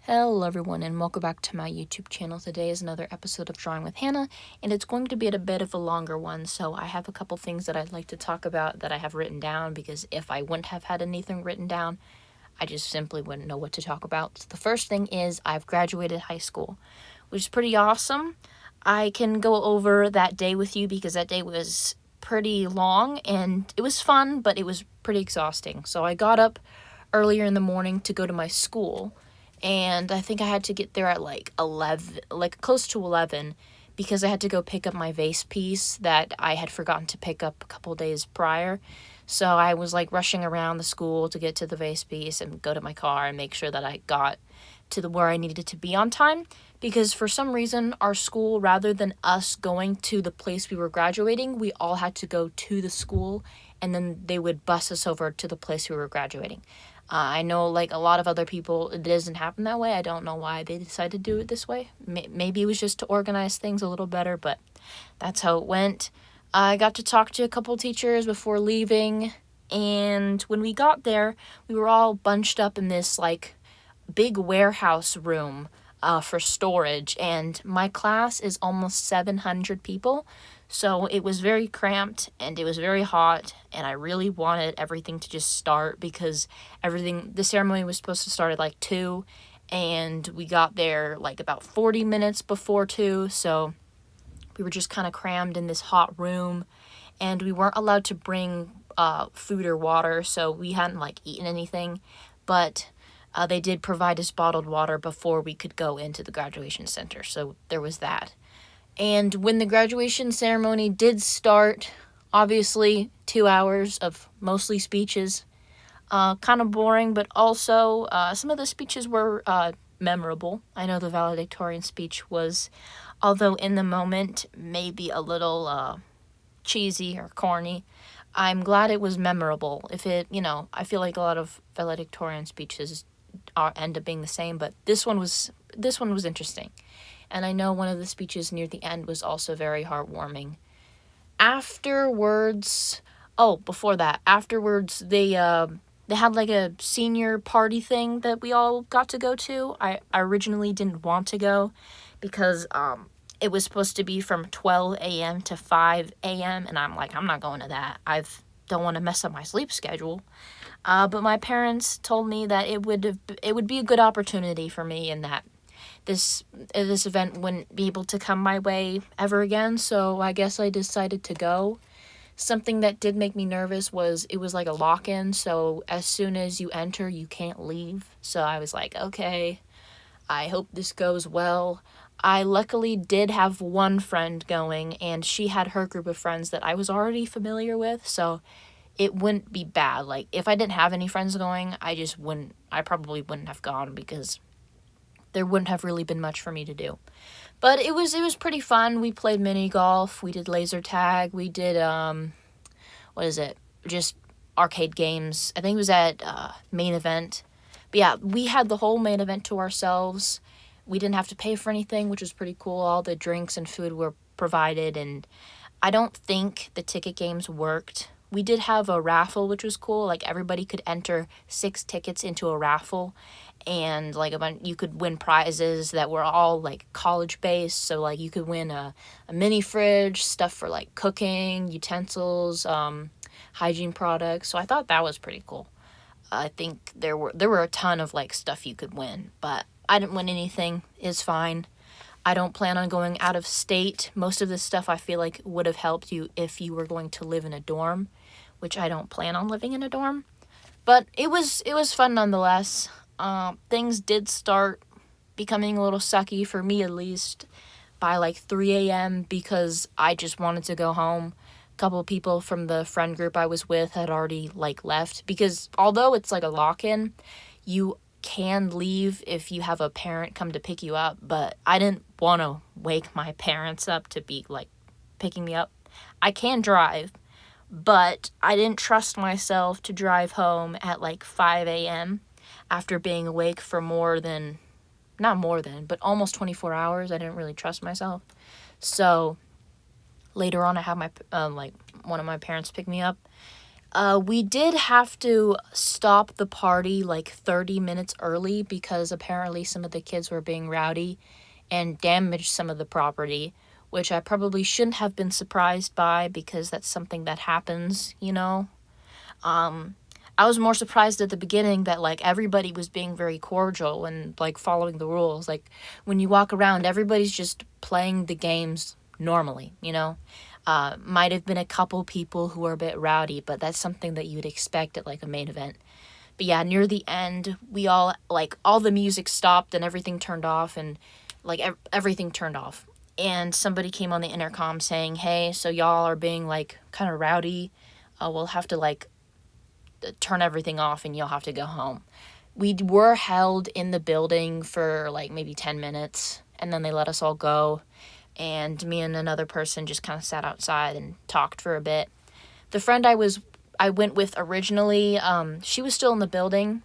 Hello everyone and welcome back to my YouTube channel. Today is another episode of Drawing with Hannah, and it's going to be a bit of a longer one, so I have a couple things that I'd like to talk about that I have written down, because if I wouldn't have had anything written down, I just simply wouldn't know what to talk about. So the first thing is I've graduated high school, which is pretty awesome. I can go over that day with you because that day was pretty long and it was fun, but it was pretty exhausting. So I got up earlier in the morning to go to my school, and I think I had to get there at like 11, like close to 11, because I had to go pick up my vase piece that I had forgotten to pick up a couple days prior. So I was like rushing around the school to get to the vase piece and go to my car and make sure that I got to where I needed to be on time, because for some reason our school, rather than us going to the place we were graduating, we all had to go to the school and then they would bus us over to the place we were graduating. I know, like a lot of other people, it doesn't happen that way. I don't know why they decided to do it this way. Maybe it was just to organize things a little better, but that's how it went. I got to talk to a couple teachers before leaving, and when we got there, we were all bunched up in this like big warehouse room for storage, and my class is almost 700 people, so it was very cramped and it was very hot, and I really wanted everything to just start, because the ceremony was supposed to start at like 2, and we got there like about 40 minutes before 2, so we were just kind of crammed in this hot room, and we weren't allowed to bring food or water, so we hadn't like eaten anything, but they did provide us bottled water before we could go into the graduation center, so there was that. And when the graduation ceremony did start, obviously 2 hours of mostly speeches, kind of boring, but also some of the speeches were memorable. I know the valedictorian speech was, although in the moment maybe a little cheesy or corny, I'm glad it was memorable. I feel like a lot of valedictorian speeches end up being the same, but this one was interesting. And I know one of the speeches near the end was also very heartwarming. Before that, they had like a senior party thing that we all got to go to. I originally didn't want to go because it was supposed to be from 12 a.m. to 5 a.m. and I'm like, I'm not going to that. I don't want to mess up my sleep schedule. But my parents told me that it would be a good opportunity for me, and that this event wouldn't be able to come my way ever again, so I guess I decided to go. Something that did make me nervous was it was like a lock-in, so as soon as you enter, you can't leave. So I was like, okay, I hope this goes well. I luckily did have one friend going, and she had her group of friends that I was already familiar with, so it wouldn't be bad. Like, if I didn't have any friends going, I probably wouldn't have gone, because there wouldn't have really been much for me to do. But it was pretty fun. We played mini golf, we did laser tag, we did just arcade games. I think it was at main event. But yeah, we had the whole main event to ourselves. We didn't have to pay for anything, which was pretty cool. All the drinks and food were provided, and I don't think the ticket games worked. We did have a raffle, which was cool. Like, everybody could enter 6 tickets into a raffle, and like you could win prizes that were all like college based. So like you could win a mini fridge, stuff for like cooking utensils, hygiene products. So I thought that was pretty cool. I think there were a ton of like stuff you could win, but I didn't win anything. It's fine. I don't plan on going out of state. Most of this stuff I feel like would have helped you if you were going to live in a dorm, which I don't plan on living in a dorm. But it was fun nonetheless. Things did start becoming a little sucky, for me at least, by like 3 a.m. because I just wanted to go home. A couple of people from the friend group I was with had already like left, because although it's like a lock-in, you can leave if you have a parent come to pick you up, but I didn't want to wake my parents up to be like picking me up. I can drive, but I didn't trust myself to drive home at like 5 a.m. after being awake for but almost 24 hours. I didn't really trust myself. So later on, I had my one of my parents pick me up. We did have to stop the party like 30 minutes early because apparently some of the kids were being rowdy and damaged some of the property, which I probably shouldn't have been surprised by because that's something that happens, you know? Um, I was more surprised at the beginning that like everybody was being very cordial and like following the rules. Like when you walk around, everybody's just playing the games normally, you know? Might have been a couple people who were a bit rowdy, but that's something that you'd expect at like a main event. But yeah, near the end, we all like all the music stopped and everything turned off and like everything turned off. And somebody came on the intercom saying, "Hey, so y'all are being like kind of rowdy. We'll have to like turn everything off and you'll have to go home." We were held in the building for like maybe 10 minutes and then they let us all go. And me and another person just kind of sat outside and talked for a bit. The friend I went with originally, she was still in the building,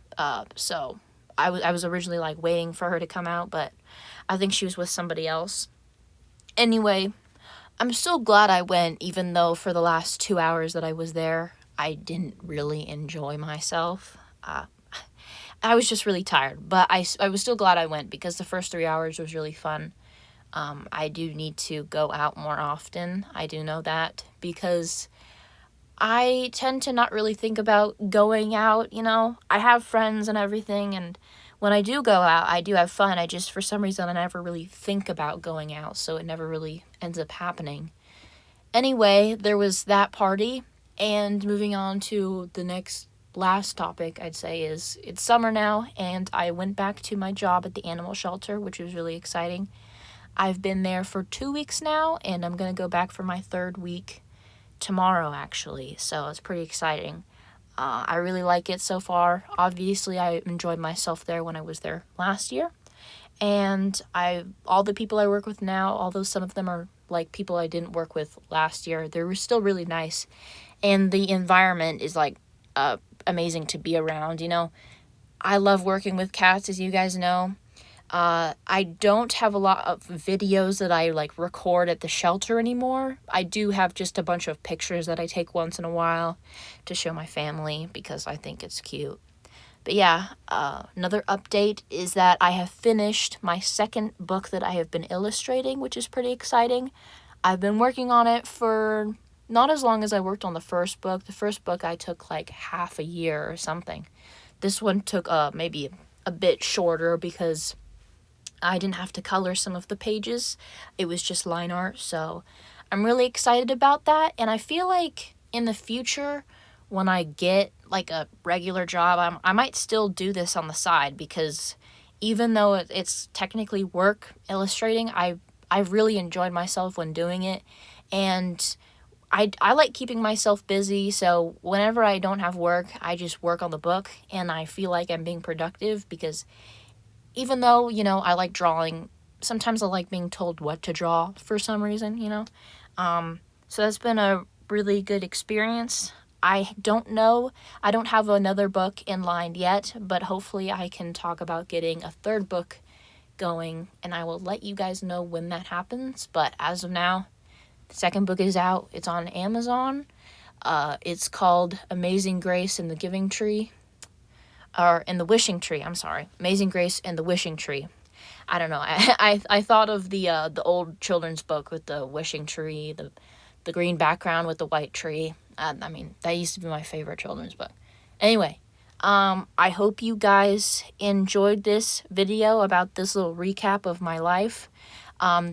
so I was originally like waiting for her to come out, but I think she was with somebody else. Anyway, I'm still glad I went, even though for the last 2 hours that I was there, I didn't really enjoy myself. I was just really tired, but I was still glad I went because the first 3 hours was really fun. I do need to go out more often. I do know that because I tend to not really think about going out, you know. I have friends and everything, and when I do go out, I do have fun. I just, for some reason, I never really think about going out, so it never really ends up happening. Anyway, there was that party, and moving on to the next last topic, I'd say, is it's summer now, and I went back to my job at the animal shelter, which was really exciting. I've been there for 2 weeks now, and I'm going to go back for my third week tomorrow, actually, so it's pretty exciting. I really like it so far. Obviously, I enjoyed myself there when I was there last year, and all the people I work with now, although some of them are like people I didn't work with last year, they're still really nice, and the environment is like amazing to be around, you know. I love working with cats, as you guys know. I don't have a lot of videos that I like record at the shelter anymore. I do have just a bunch of pictures that I take once in a while to show my family because I think it's cute. But yeah, another update is that I have finished my second book that I have been illustrating, which is pretty exciting. I've been working on it for not as long as I worked on the first book. The first book I took like half a year or something. This one took maybe a bit shorter because I didn't have to color some of the pages. It was just line art, so I'm really excited about that. And I feel like in the future, when I get like a regular job, I might still do this on the side because even though it's technically work illustrating, I've really enjoyed myself when doing it. And I like keeping myself busy, so whenever I don't have work, I just work on the book, and I feel like I'm being productive because even though, you know, I like drawing, sometimes I like being told what to draw for some reason, you know. So that's been a really good experience. I don't know. I don't have another book in line yet, but hopefully I can talk about getting a third book going, and I will let you guys know when that happens. But as of now, the second book is out. It's on Amazon. It's called Amazing Grace and the Giving Tree. Or in the Wishing Tree, I'm sorry. Amazing Grace and the Wishing Tree. I don't know. I thought of the old children's book with the wishing tree, the green background with the white tree. I mean, that used to be my favorite children's book. Anyway, I hope you guys enjoyed this video about this little recap of my life.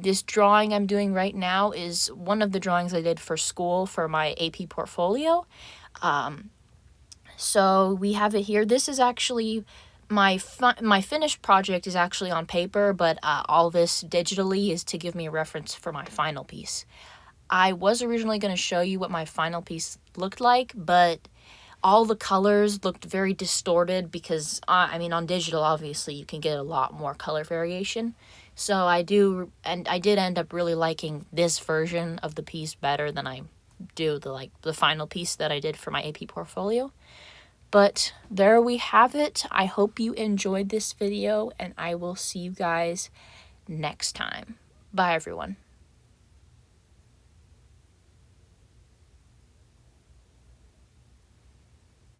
This drawing I'm doing right now is one of the drawings I did for school for my AP portfolio. So we have it here. This is actually my finished project is actually on paper, but all this digitally is to give me a reference for my final piece. I was originally going to show you what my final piece looked like, but all the colors looked very distorted because, I mean, on digital, obviously, you can get a lot more color variation. So I did end up really liking this version of the piece better than I do the final piece that I did for my AP portfolio. But there we have it. I hope you enjoyed this video, and I will see you guys next time. Bye, everyone.